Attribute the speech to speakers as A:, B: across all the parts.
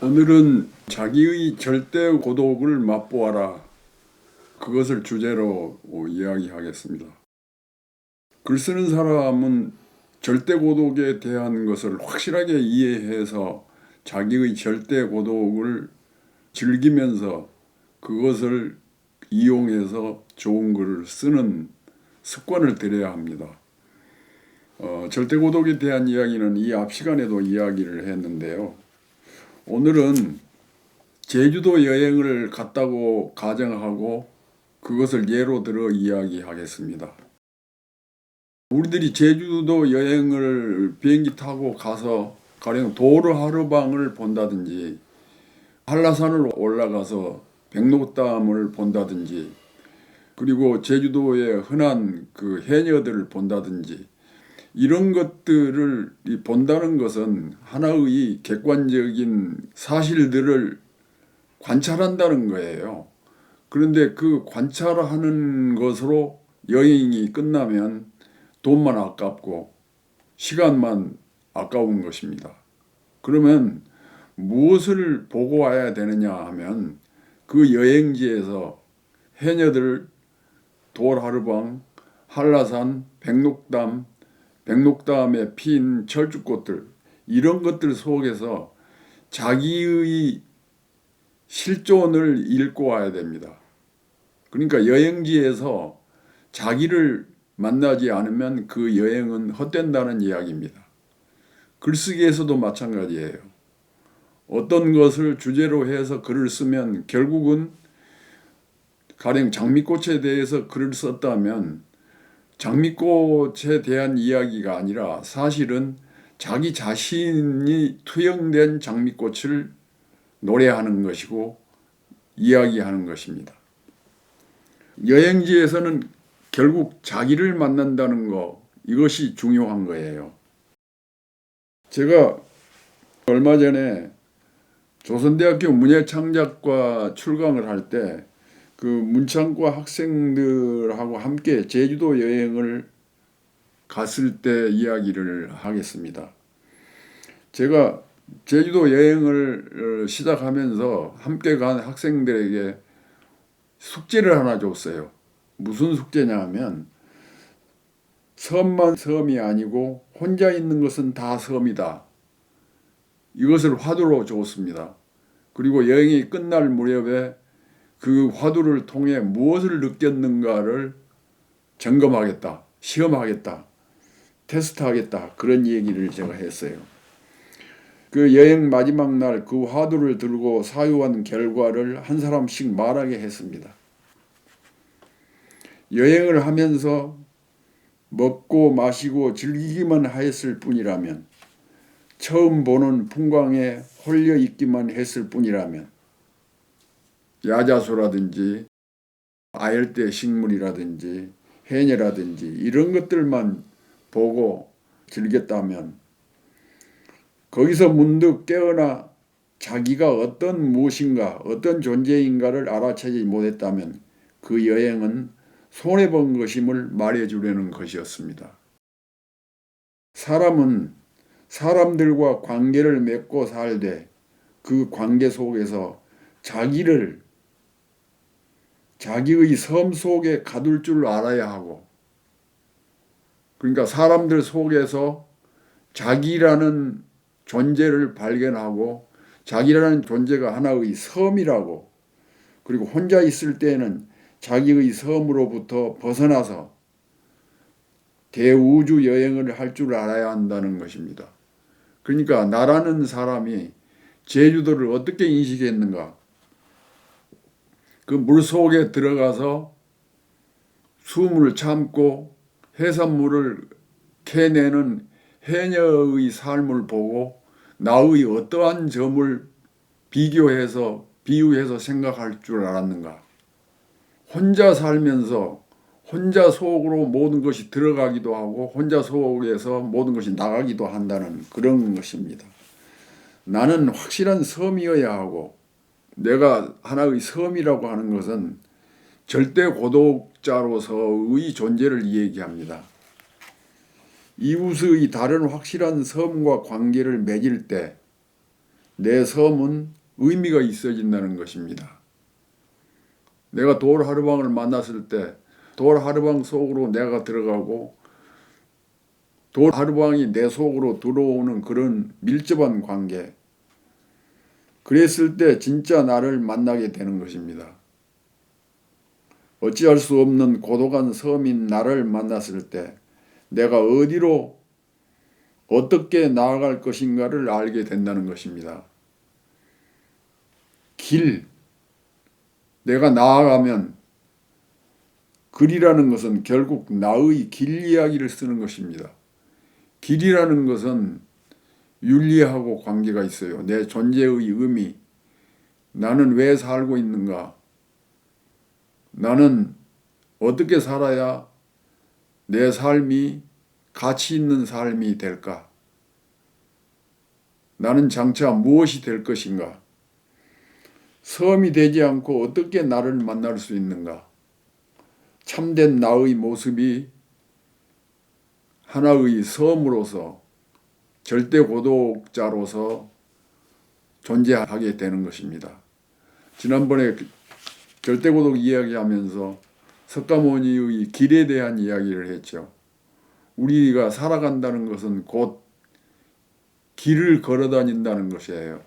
A: 오늘은 자기의 절대 고독을 맛보아라. 그것을 주제로 이야기하겠습니다. 글 쓰는 사람은 절대 고독에 대한 것을 확실하게 이해해서 자기의 절대 고독을 즐기면서 그것을 이용해서 좋은 글을 쓰는 습관을 들여야 합니다. 절대 고독에 대한 이야기는 이 앞 시간에도 이야기를 했는데요. 오늘은 제주도 여행을 갔다고 가정하고 그것을 예로 들어 이야기하겠습니다. 우리들이 제주도 여행을 비행기 타고 가서 가령 도르하르방을 본다든지 한라산을 올라가서 백록담을 본다든지 그리고 제주도의 흔한 그 해녀들을 본다든지 이런 것들을 본다는 것은 하나의 객관적인 사실들을 관찰한다는 거예요. 그런데 그 관찰하는 것으로 여행이 끝나면 돈만 아깝고 시간만 아까운 것입니다. 그러면 무엇을 보고 와야 되느냐 하면 그 여행지에서 해녀들, 돌하르방, 한라산, 백록담에 핀 철쭉꽃들 이런 것들 속에서 자기의 실존을 읽고 와야 됩니다. 그러니까 여행지에서 자기를 만나지 않으면 그 여행은 헛된다는 이야기입니다. 글쓰기에서도 마찬가지예요. 어떤 것을 주제로 해서 글을 쓰면 결국은 가령 장미꽃에 대해서 글을 썼다면 장미꽃에 대한 이야기가 아니라 사실은 자기 자신이 투영된 장미꽃을 노래하는 것이고 이야기하는 것입니다. 여행지에서는 결국 자기를 만난다는 것, 이것이 중요한 거예요. 제가 얼마 전에 조선대학교 문예창작과 출강을 할 때 그 문창과 학생들하고 함께 제주도 여행을 갔을 때 이야기를 하겠습니다. 제가 제주도 여행을 시작하면서 함께 간 학생들에게 숙제를 하나 줬어요. 무슨 숙제냐 하면 섬만 섬이 아니고 혼자 있는 것은 다 섬이다. 이것을 화두로 줬습니다. 그리고 여행이 끝날 무렵에 그 화두를 통해 무엇을 느꼈는가를 점검하겠다, 시험하겠다, 테스트하겠다 그런 얘기를 제가 했어요. 그 여행 마지막 날 그 화두를 들고 사유한 결과를 한 사람씩 말하게 했습니다. 여행을 하면서 먹고 마시고 즐기기만 했을 뿐이라면 처음 보는 풍광에 홀려 있기만 했을 뿐이라면 야자수라든지 아열대 식물이라든지 해녀라든지 이런 것들만 보고 즐겼다면 거기서 문득 깨어나 자기가 어떤 무엇인가 어떤 존재인가를 알아채지 못했다면 그 여행은 손해본 것임을 말해주려는 것이었습니다. 사람은 사람들과 관계를 맺고 살되 그 관계 속에서 자기의 삶 속에 가둘 줄 알아야 하고 그러니까 사람들 속에서 자기라는 존재를 발견하고 자기라는 존재가 하나의 섬이라고 그리고 혼자 있을 때에는 자기의 섬으로부터 벗어나서 대우주 여행을 할 줄 알아야 한다는 것입니다. 그러니까 나라는 사람이 제주도를 어떻게 인식했는가? 그 물속에 들어가서 숨을 참고 해산물을 캐내는 해녀의 삶을 보고 나의 어떠한 점을 비유해서 생각할 줄 알았는가? 혼자 살면서 혼자 속으로 모든 것이 들어가기도 하고 혼자 속에서 모든 것이 나가기도 한다는 그런 것입니다. 나는 확실한 섬이어야 하고 내가 하나의 섬이라고 하는 것은 절대 고독자로서의 존재를 얘기합니다. 이웃의 다른 확실한 섬과 관계를 맺을 때 내 섬은 의미가 있어진다는 것입니다. 내가 돌하르방을 만났을 때 돌하르방 속으로 내가 들어가고 돌하르방이 내 속으로 들어오는 그런 밀접한 관계. 그랬을 때 진짜 나를 만나게 되는 것입니다. 어찌할 수 없는 고독한 섬인 나를 만났을 때 내가 어디로 어떻게 나아갈 것인가를 알게 된다는 것입니다. 길, 내가 나아가면 글이라는 것은 결국 나의 길 이야기를 쓰는 것입니다. 길이라는 것은 윤리하고 관계가 있어요. 내 존재의 의미, 나는 왜 살고 있는가? 나는 어떻게 살아야 내 삶이 가치 있는 삶이 될까? 나는 장차 무엇이 될 것인가? 섬이 되지 않고 어떻게 나를 만날 수 있는가? 참된 나의 모습이 하나의 섬으로서 절대 고독자로서 존재하게 되는 것입니다. 지난번에 절대 고독 이야기하면서 석가모니의 길에 대한 이야기를 했죠. 우리가 살아간다는 것은 곧 길을 걸어 다닌다는 것이에요.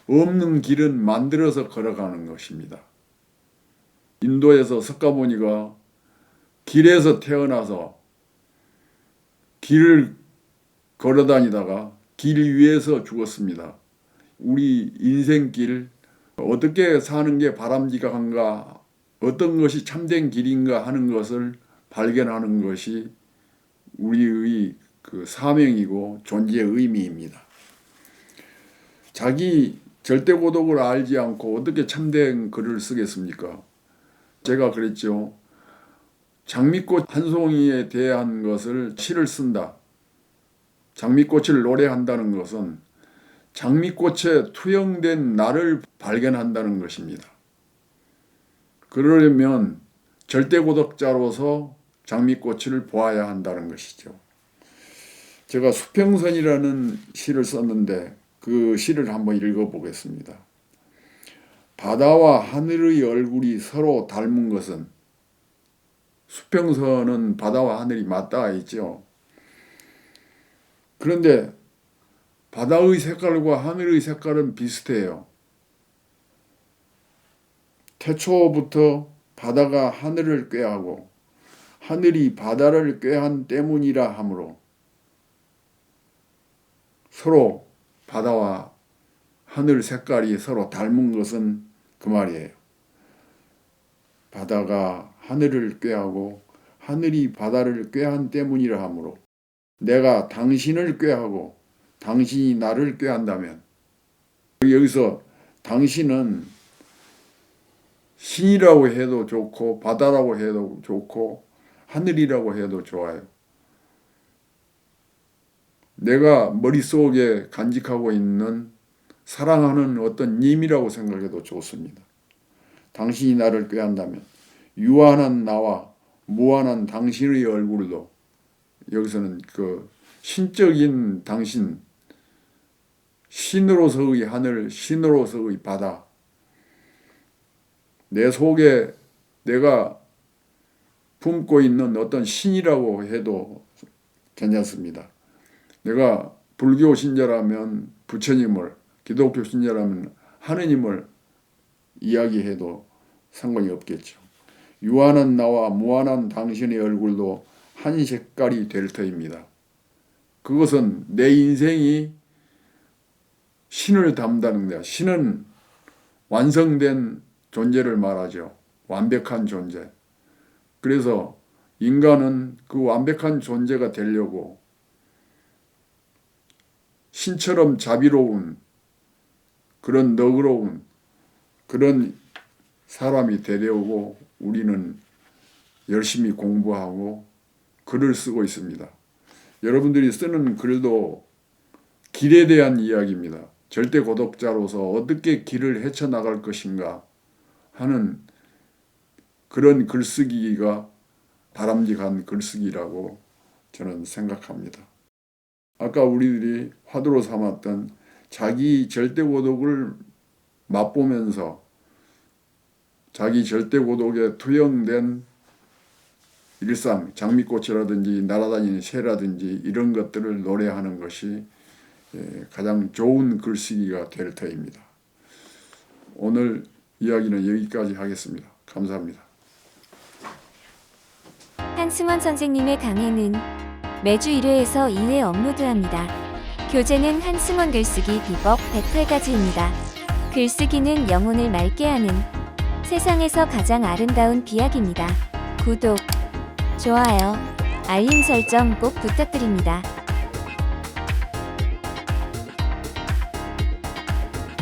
A: 없는 길은 만들어서 걸어가는 것입니다. 인도에서 석가모니가 길에서 태어나서 길을 걸어 다니다가 길 위에서 죽었습니다. 우리 인생길 어떻게 사는 게 바람직한가, 어떤 것이 참된 길인가 하는 것을 발견하는 것이 우리의 그 사명이고 존재의 의미입니다. 자기 절대 고독을 알지 않고 어떻게 참된 글을 쓰겠습니까? 제가 그랬죠. 장미꽃 한 송이에 대한 것을 시를 쓴다. 장미꽃을 노래한다는 것은 장미꽃에 투영된 나를 발견한다는 것입니다. 그러려면 절대 고독자로서 장미꽃을 보아야 한다는 것이죠. 제가 수평선이라는 시를 썼는데 그 시를 한번 읽어보겠습니다. 바다와 하늘의 얼굴이 서로 닮은 것은, 수평선은 바다와 하늘이 맞닿아 있죠. 그런데 바다의 색깔과 하늘의 색깔은 비슷해요. 태초부터 바다가 하늘을 꾀하고 하늘이 바다를 꾀한 때문이라 하므로 서로 바다와 하늘 색깔이 서로 닮은 것은 그 말이에요. 바다가 하늘을 꾀하고 하늘이 바다를 꾀한 때문이라 하므로 내가 당신을 꾀하고 당신이 나를 꾀한다면, 여기서 당신은 신이라고 해도 좋고 바다라고 해도 좋고 하늘이라고 해도 좋아요. 내가 머릿속에 간직하고 있는 사랑하는 어떤 님이라고 생각해도 좋습니다. 당신이 나를 꾀한다면 유한한 나와 무한한 당신의 얼굴도, 여기서는 그 신적인 당신, 신으로서의 하늘, 신으로서의 바다, 내 속에 내가 품고 있는 어떤 신이라고 해도 괜찮습니다. 내가 불교 신자라면 부처님을, 기독교 신자라면 하느님을 이야기해도 상관이 없겠죠. 유한한 나와 무한한 당신의 얼굴도 한 색깔이 될 터입니다. 그것은 내 인생이 신을 닮다는 거야. 신은 완성된 존재를 말하죠. 완벽한 존재. 그래서 인간은 그 완벽한 존재가 되려고 신처럼 자비로운 그런 너그러운 그런 사람이 되려고 우리는 열심히 공부하고 글을 쓰고 있습니다. 여러분들이 쓰는 글도 길에 대한 이야기입니다. 절대 고독자로서 어떻게 길을 헤쳐나갈 것인가 하는 그런 글쓰기가 바람직한 글쓰기라고 저는 생각합니다. 아까 우리들이 화두로 삼았던 자기 절대고독을 맛보면서 자기 절대고독에 투영된 일상, 장미꽃이라든지 날아다니는 새라든지 이런 것들을 노래하는 것이 가장 좋은 글쓰기가 될 터입니다. 오늘 이야기는 여기까지 하겠습니다. 감사합니다.
B: 한승원 선생님의 강해는 매주 1회에서 2회 업로드합니다. 교재는 한승원 글쓰기 비법 108가지입니다. 글쓰기는 영혼을 맑게 하는 세상에서 가장 아름다운 비약입니다. 구독, 좋아요, 알림 설정 꼭 부탁드립니다.